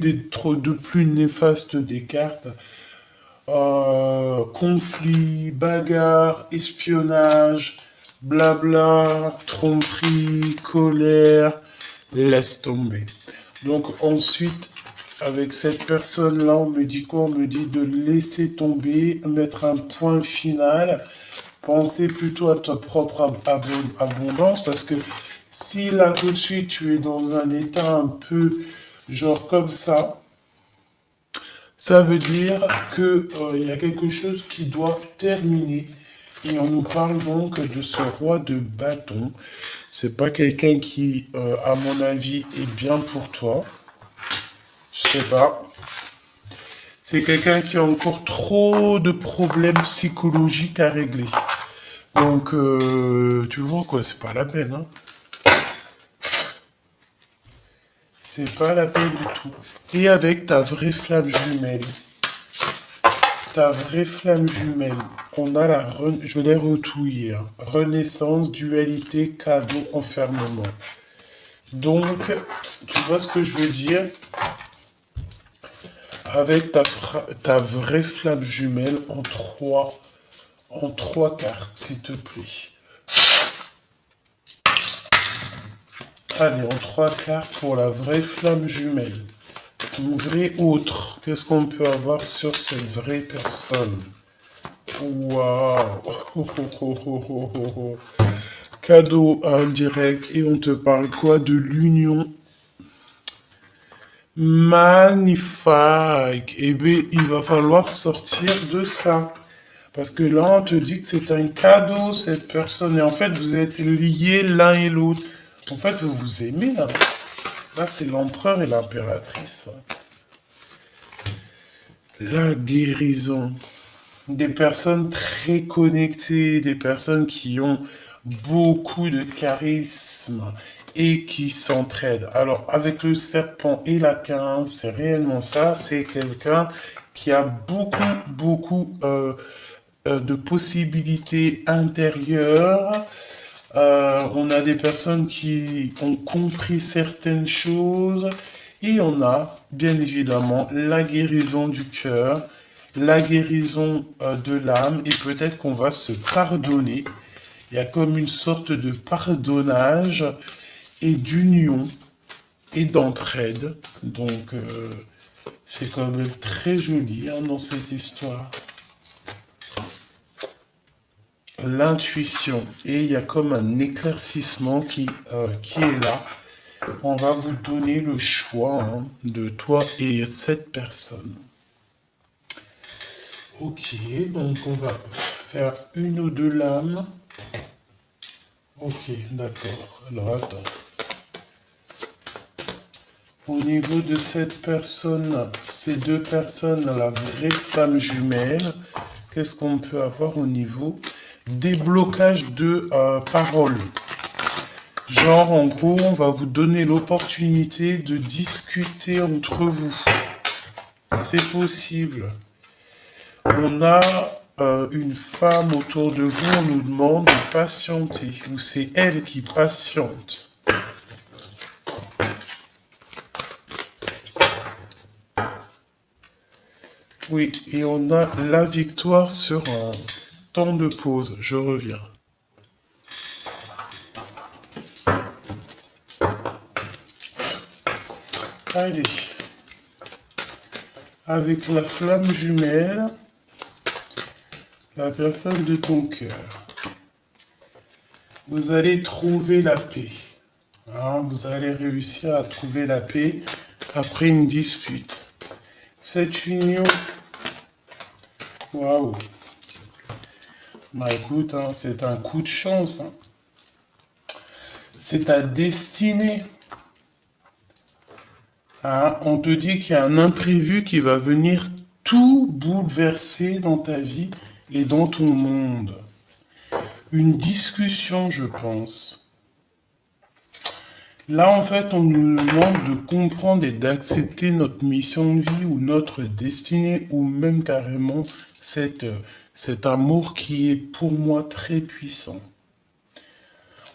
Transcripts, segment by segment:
de plus néfastes des cartes. Conflit, bagarre, espionnage, blabla, tromperie, colère, laisse tomber. Donc ensuite, avec cette personne-là, on me dit quoi? On me dit de laisser tomber, mettre un point final, penser plutôt à ta propre abondance, parce que si là tout de suite tu es dans un état un peu genre comme ça veut dire que il y a quelque chose qui doit terminer. Et on nous parle donc de ce roi de bâton. C'est pas quelqu'un qui, à mon avis, est bien pour toi. Je sais pas. C'est quelqu'un qui a encore trop de problèmes psychologiques à régler. Donc, tu vois quoi, c'est pas la peine, hein. C'est pas la peine du tout. Et avec ta vraie flamme jumelle, on a je l'ai retouillé, hein. Renaissance, dualité, cadeau, enfermement. Donc, tu vois ce que je veux dire? Avec ta vraie flamme jumelle en trois cartes, s'il te plaît. Allez, en trois cartes pour la vraie flamme jumelle. Une vraie autre. Qu'est-ce qu'on peut avoir sur cette vraie personne? Waouh! Cadeau indirect. Et on te parle quoi? De l'union. Magnifique. Eh bien, il va falloir sortir de ça. Parce que là, on te dit que c'est un cadeau, cette personne. Et en fait, vous êtes liés l'un et l'autre. En fait, vous vous aimez, là. Là, c'est l'empereur et l'impératrice. La guérison. Des personnes très connectées, des personnes qui ont beaucoup de charisme et qui s'entraident. Alors, avec le serpent et la 15, c'est réellement ça. C'est quelqu'un qui a beaucoup de possibilités intérieures. On a des personnes qui ont compris certaines choses et on a bien évidemment la guérison du cœur, la guérison de l'âme et peut-être qu'on va se pardonner. Il y a comme une sorte de pardonnage et d'union et d'entraide. Donc c'est quand même très joli, hein, dans cette histoire. L'intuition et il y a comme un éclaircissement qui est là. On va vous donner le choix, hein, de toi et cette personne. Ok, donc on va faire une ou deux lames. Ok, d'accord. Alors attends. Au niveau de cette personne, ces deux personnes, la vraie flamme jumelle, qu'est-ce qu'on peut avoir au niveau déblocage de paroles? Genre, en gros, on va vous donner l'opportunité de discuter entre vous. C'est possible. On a une femme autour de vous, on nous demande de patienter. Ou c'est elle qui patiente. Oui, et on a la victoire sur un temps de pause. Je reviens. Allez. Avec la flamme jumelle, la personne de ton cœur. Vous allez trouver la paix. Hein, vous allez réussir à trouver la paix après une dispute. Cette union, waouh. Bah écoute, hein, c'est un coup de chance. Hein. C'est ta destinée. Hein, on te dit qu'il y a un imprévu qui va venir tout bouleverser dans ta vie et dans ton monde. Une discussion, je pense. Là, en fait, on nous demande de comprendre et d'accepter notre mission de vie ou notre destinée ou même carrément cet amour qui est pour moi très puissant.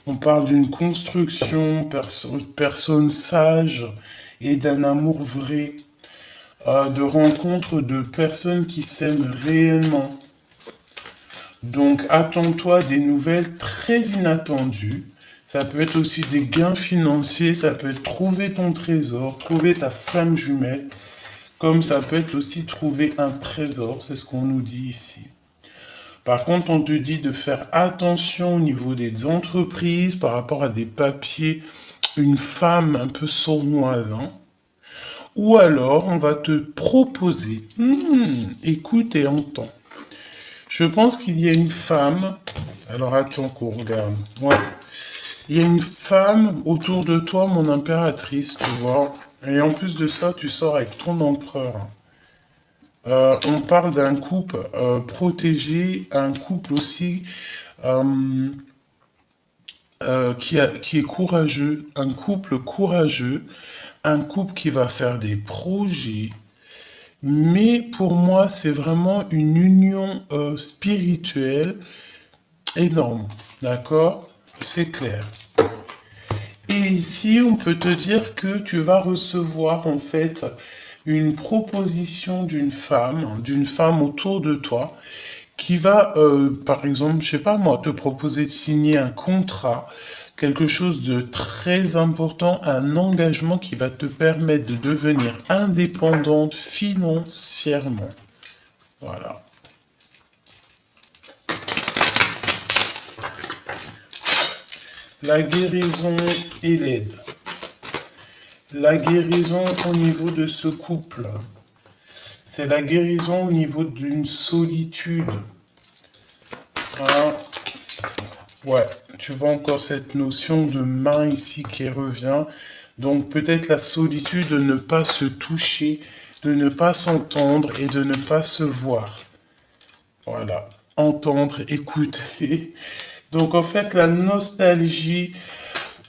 On parle d'une construction, personne sage et d'un amour vrai. de rencontres de personnes qui s'aiment réellement. Donc, attends-toi des nouvelles très inattendues. Ça peut être aussi des gains financiers, ça peut être trouver ton trésor, trouver ta flamme jumelle, comme ça peut être aussi trouver un trésor, c'est ce qu'on nous dit ici. Par contre, on te dit de faire attention au niveau des entreprises par rapport à des papiers, une femme un peu sournoise, hein. Ou alors, on va te proposer, écoute et entends. Je pense qu'il y a une femme, alors attends qu'on regarde, ouais. Il y a une femme autour de toi, mon impératrice, tu vois. Et en plus de ça, tu sors avec ton empereur. On parle d'un couple protégé, un couple aussi euh, qui est courageux, un couple courageux, un couple qui va faire des projets. Mais pour moi, c'est vraiment une union spirituelle énorme, d'accord? C'est clair. Et ici, on peut te dire que tu vas recevoir en fait une proposition d'une femme autour de toi, qui va, par exemple, je sais pas moi, te proposer de signer un contrat, quelque chose de très important, un engagement qui va te permettre de devenir indépendante financièrement. Voilà. La guérison et l'aide. La guérison au niveau de ce couple. C'est la guérison au niveau d'une solitude. Hein. Ouais, tu vois encore cette notion de main ici qui revient. Donc peut-être la solitude de ne pas se toucher, de ne pas s'entendre et de ne pas se voir. Voilà, entendre, écouter. Donc en fait la nostalgie,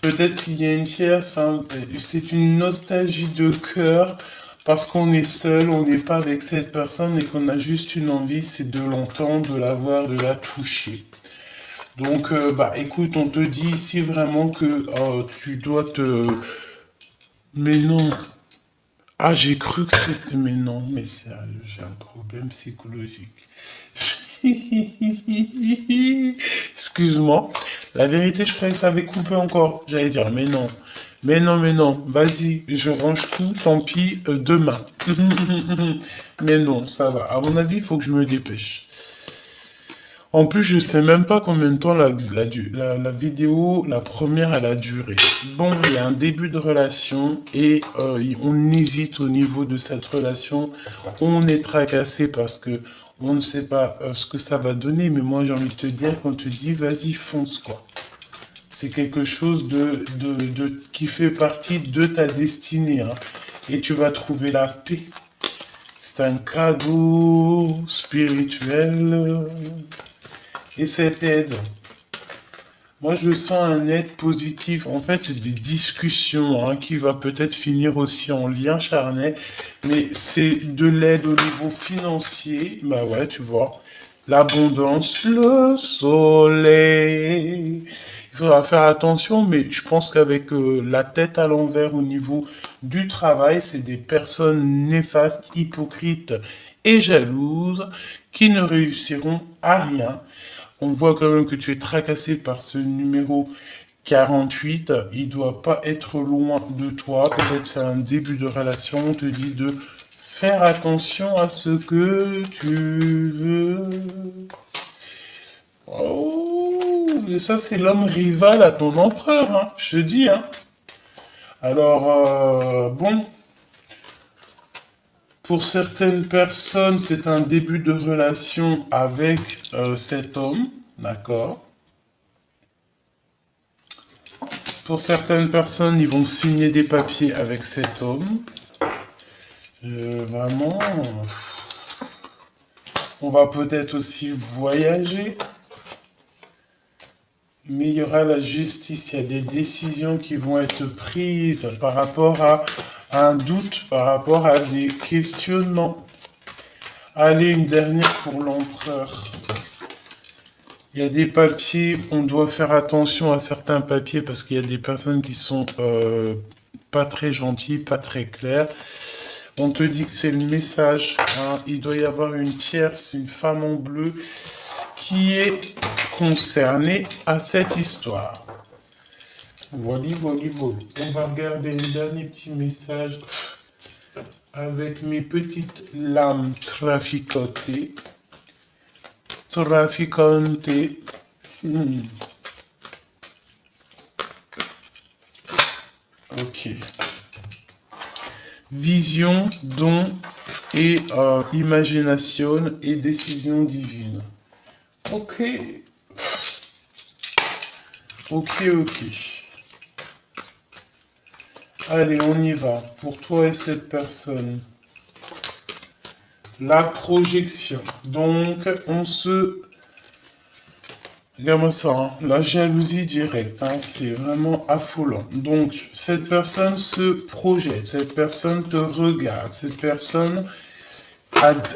peut-être qu'il y a une tierce, hein, c'est une nostalgie de cœur parce qu'on est seul, on n'est pas avec cette personne et qu'on a juste une envie, c'est de l'entendre, de la voir, de la toucher. Donc, bah, écoute, on te dit ici vraiment que tu dois te... Mais non. Ah, j'ai cru que c'était... Mais non, mais sérieux, j'ai un problème psychologique. Excuse-moi. La vérité, je croyais que ça avait coupé encore. J'allais dire, mais non. Mais non, mais non. Vas-y, je range tout, tant pis, demain. Mais non, ça va. À mon avis, il faut que je me dépêche. En plus, je sais même pas combien de temps la vidéo, la première, elle a duré. Bon, il y a un début de relation et on hésite au niveau de cette relation. On est tracassé parce que on ne sait pas ce que ça va donner. Mais moi, j'ai envie de te dire, quand tu dis, vas-y, fonce, quoi. C'est quelque chose qui fait partie de ta destinée, hein. Et tu vas trouver la paix. C'est un cadeau spirituel. Et cette aide, moi je sens un aide positif. En fait, c'est des discussions hein, qui va peut-être finir aussi en lien charnel, mais c'est de l'aide au niveau financier. Bah ouais, tu vois, l'abondance, le soleil. Il faudra faire attention, mais je pense qu'avec la tête à l'envers au niveau du travail, c'est des personnes néfastes, hypocrites et jalouses qui ne réussiront à rien. On voit quand même que tu es tracassé par ce numéro 48. Il doit pas être loin de toi. Peut-être c'est un début de relation. On te dit de faire attention à ce que tu veux. Oh, et ça c'est l'homme rival à ton empereur, hein, je te dis. Hein. Alors, bon, pour certaines personnes, c'est un début de relation avec cet homme, d'accord? Pour certaines personnes, ils vont signer des papiers avec cet homme. Vraiment, on va peut-être aussi voyager. Mais il y aura la justice, il y a des décisions qui vont être prises par rapport à un doute, par rapport à des questionnements. Allez, une dernière pour l'empereur. Il y a des papiers, on doit faire attention à certains papiers parce qu'il y a des personnes qui sont pas très gentilles, pas très claires. On te dit que c'est le message. Hein. Il doit y avoir une tierce, une femme en bleu, qui est concernée à cette histoire. Voilà, voilà, voilà. On va regarder le dernier petit message avec mes petites lames traficotées. Traficantées. Ok. Vision, don et imagination et décision divine. Ok. Ok, ok. Allez, on y va. Pour toi et cette personne. La projection. Donc, on se... Regarde-moi ça, hein. La jalousie directe, hein. C'est vraiment affolant. Donc, cette personne se projette, cette personne te regarde, cette personne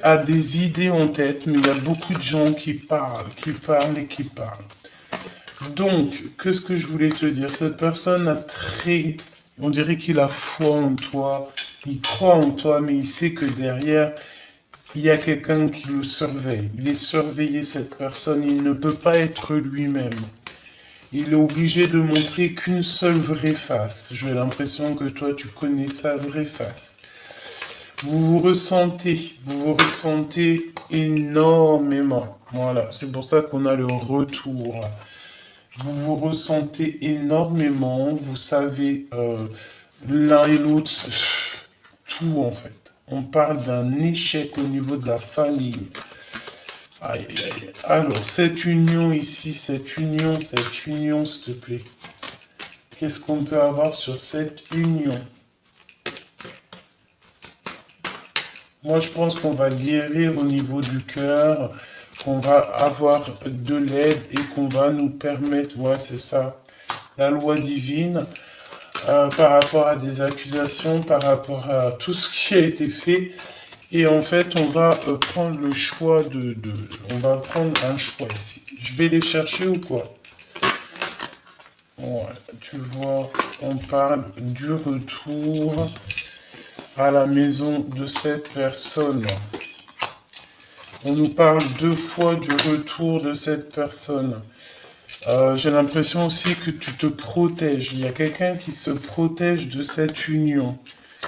a des idées en tête, mais il y a beaucoup de gens qui parlent et qui parlent. Donc, qu'est-ce que je voulais te dire? Cette personne a très... On dirait qu'il a foi en toi, il croit en toi, mais il sait que derrière, il y a quelqu'un qui le surveille. Il est surveillé, cette personne, il ne peut pas être lui-même. Il est obligé de montrer qu'une seule vraie face. J'ai l'impression que toi, tu connais sa vraie face. Vous vous ressentez énormément. Voilà, c'est pour ça qu'on a le retour. Vous vous ressentez énormément, vous savez l'un et l'autre, tout en fait. On parle d'un échec au niveau de la famille. Aïe, aïe, aïe. Alors, cette union ici, cette union, s'il te plaît. Qu'est-ce qu'on peut avoir sur cette union? Moi, je pense qu'on va guérir au niveau du cœur, qu'on va avoir de l'aide et qu'on va nous permettre, ouais, c'est ça, la loi divine, par rapport à des accusations, par rapport à tout ce qui a été fait. Et en fait, on va prendre le choix on va prendre un choix ici. Je vais les chercher ou quoi? Ouais, tu vois, on parle du retour à la maison de cette personne. On nous parle 2 fois du retour de cette personne. J'ai l'impression aussi que tu te protèges. Il y a quelqu'un qui se protège de cette union.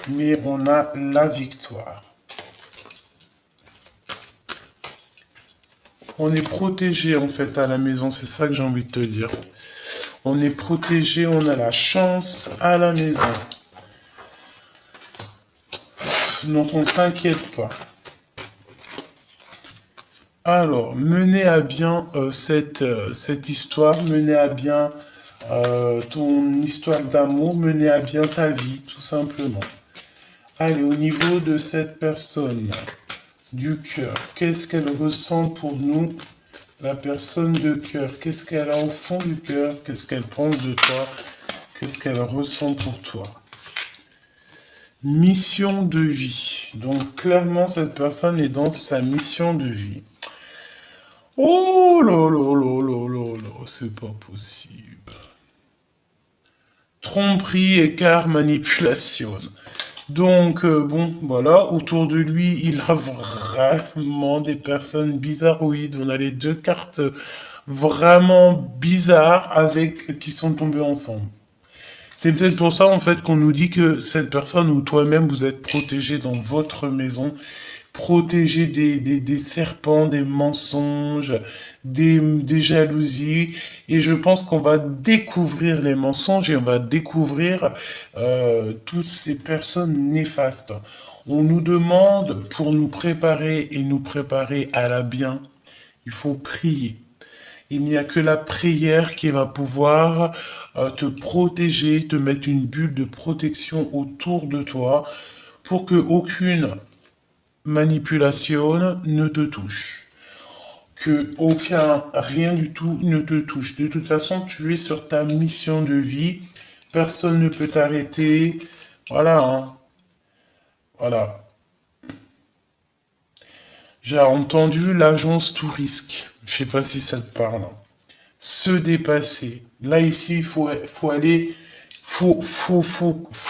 Mais on a la victoire. On est protégé en fait à la maison, c'est ça que j'ai envie de te dire. On est protégé, on a la chance à la maison. Donc on ne s'inquiète pas. Alors, mener à bien cette histoire, mener à bien ton histoire d'amour, mener à bien ta vie, tout simplement. Allez, au niveau de cette personne, du cœur, qu'est-ce qu'elle ressent pour nous, la personne de cœur? Qu'est-ce qu'elle a au fond du cœur? Qu'est-ce qu'elle pense de toi? Qu'est-ce qu'elle ressent pour toi? Mission de vie. Donc, clairement, cette personne est dans sa mission de vie. Oh là là là là là là, c'est pas possible. Tromperie, écart, manipulation. Donc, bon, voilà, autour de lui, il a vraiment des personnes bizarroïdes. On a les 2 cartes vraiment bizarres qui sont tombées ensemble. C'est peut-être pour ça, en fait, qu'on nous dit que cette personne ou toi-même, vous êtes protégé dans votre maison, protégé des serpents, des mensonges, des jalousies. Et je pense qu'on va découvrir les mensonges et on va découvrir toutes ces personnes néfastes. On nous demande, pour nous préparer et nous préparer à la bien, il faut prier. Il n'y a que la prière qui va pouvoir te protéger, te mettre une bulle de protection autour de toi pour que aucune manipulation ne te touche. Que rien du tout ne te touche. De toute façon, tu es sur ta mission de vie. Personne ne peut t'arrêter. Voilà, hein. Voilà. J'ai entendu l'agence tout risque. Je sais pas si ça te parle. Se dépasser. Là, ici, il faut aller,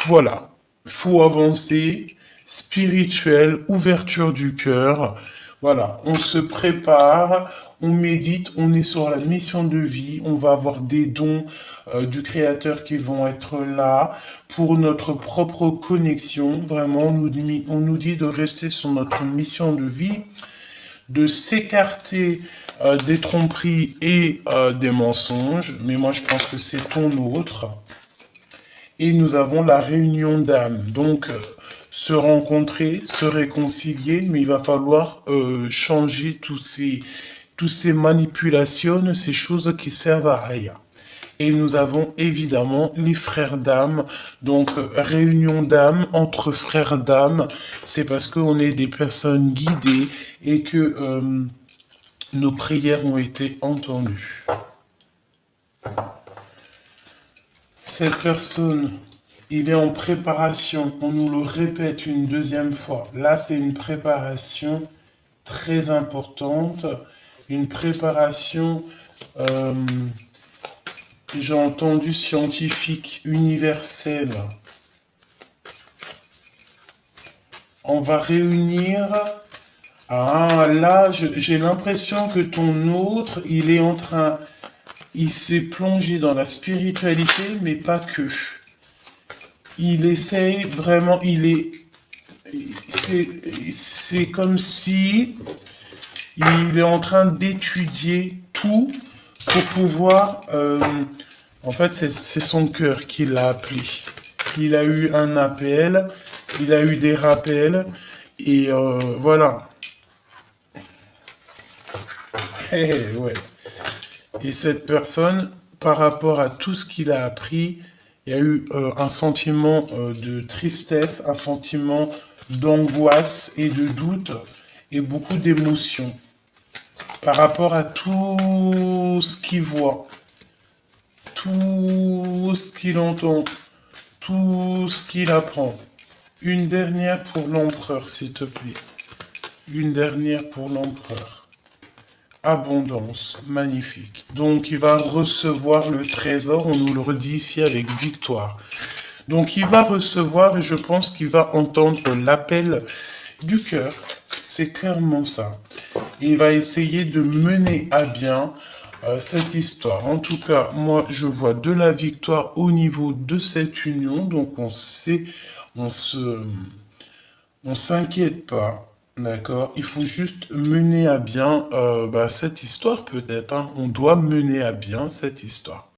voilà. Faut avancer. spirituelle, ouverture du cœur. Voilà, on se prépare, on médite, on est sur la mission de vie, on va avoir des dons du Créateur qui vont être là pour notre propre connexion. Vraiment, on nous dit de rester sur notre mission de vie, de s'écarter des tromperies et des mensonges. Mais moi, je pense que c'est ton autre. Et nous avons la réunion d'âme. Donc, se rencontrer, se réconcilier, mais il va falloir changer tous ces manipulations, ces choses qui servent à rien. Et nous avons évidemment les frères d'âme. Donc, réunion d'âme entre frères d'âme, c'est parce qu'on est des personnes guidées et que nos prières ont été entendues. Cette personne, il est en préparation, on nous le répète une deuxième fois. Là, c'est une préparation très importante, une préparation, j'ai entendu scientifique, universelle. On va réunir... Ah, là, j'ai l'impression que ton autre, il s'est plongé dans la spiritualité, mais pas que. Il essaye vraiment, c'est comme si il est en train d'étudier tout pour pouvoir, en fait, c'est son cœur qui l'a appelé. Il a eu un appel, il a eu des rappels, et voilà. Ouais. Et cette personne, par rapport à tout ce qu'il a appris, il y a eu un sentiment de tristesse, un sentiment d'angoisse et de doute et beaucoup d'émotions par rapport à tout ce qu'il voit, tout ce qu'il entend, tout ce qu'il apprend. Une dernière pour l'empereur, s'il te plaît. Une dernière pour l'empereur. Abondance, magnifique. Donc il va recevoir le trésor, on nous le redit ici avec victoire. Donc il va recevoir et je pense qu'il va entendre l'appel du cœur. C'est clairement ça. Il va essayer de mener à bien cette histoire. En tout cas, moi je vois de la victoire au niveau de cette union. Donc on s'inquiète pas. D'accord, il faut juste mener à bien cette histoire peut-être. Hein. On doit mener à bien cette histoire.